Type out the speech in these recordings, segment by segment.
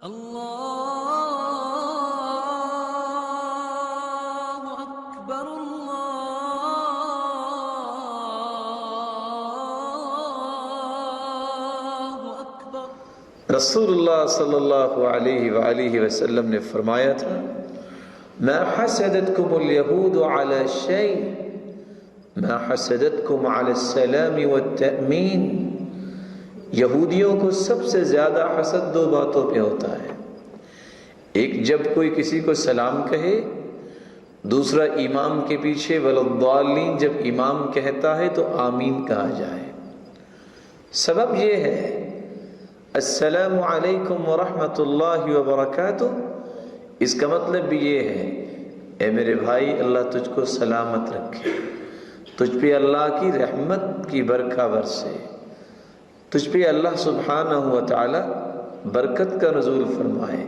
اللہ اکبر اللہ اکبر۔ رسول اللہ صلی اللہ علیہ وآلہ وسلم نے فرمایا تھا، ما حسدتکم اليہود علی شیء ما حسدتکم علی السلام والتأمین۔ یہودیوں کو سب سے زیادہ حسد دو باتوں پہ ہوتا ہے، ایک جب کوئی کسی کو سلام کہے، دوسرا امام کے پیچھے وللضالین جب امام کہتا ہے تو آمین کہا جائے۔ سبب یہ ہے السلام علیکم ورحمۃ اللہ وبرکاتہ، اس کا مطلب بھی یہ ہے اے میرے بھائی اللہ تجھ کو سلامت رکھے، تجھ پہ اللہ کی رحمت کی برکہ برسے، تجھ پہ اللہ سبحانہ و تعالی برکت کا نزول فرمائے۔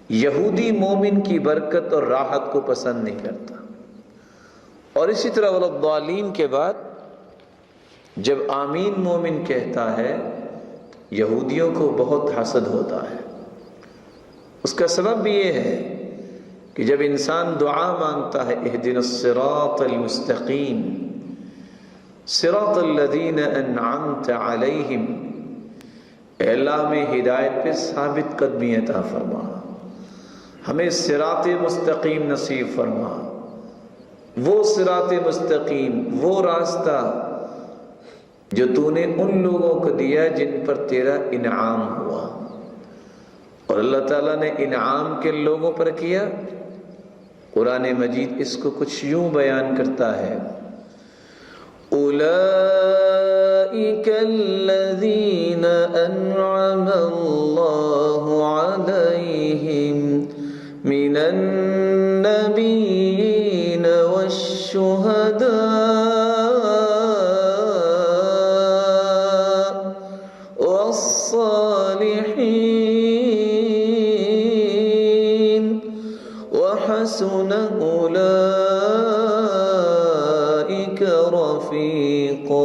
یہودی مومن کی برکت اور راحت کو پسند نہیں کرتا۔ اور اسی طرح وللضالین کے بعد جب آمین مومن کہتا ہے، یہودیوں کو بہت حسد ہوتا ہے۔ اس کا سبب بھی یہ ہے کہ جب انسان دعا مانگتا ہے اہدنا الصراط المستقیم صراط الذین انعمت علیہم، اے اللہ میں ہدایت پہ ثابت قدمی عطا فرما، ہمیں صراط مستقیم نصیب فرما، وہ صراط مستقیم، وہ راستہ جو تو نے ان لوگوں کو دیا جن پر تیرا انعام ہوا۔ اور اللہ تعالیٰ نے انعام کن لوگوں پر کیا؟ قرآن مجید اس کو کچھ یوں بیان کرتا ہے، اولئک الذین انعم اللہ علیہم من النبیین والشہداء والصالحین وحسن اولئک رفیقا۔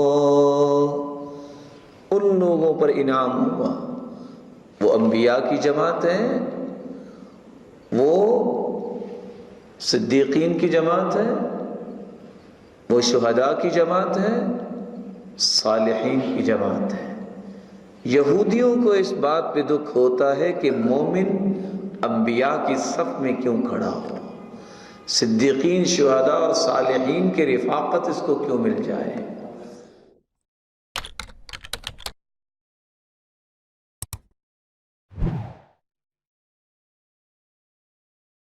ان لوگوں پر انعام ہوا، وہ انبیاء کی جماعت ہے، وہ صدیقین کی جماعت ہے، وہ شہداء کی جماعت ہے، صالحین کی جماعت ہے۔ یہودیوں کو اس بات پہ دکھ ہوتا ہے کہ مومن انبیاء کی صف میں کیوں کھڑا ہو، صدیقین، شہداء اور صالحین کے رفاقت اس کو کیوں مل جائے۔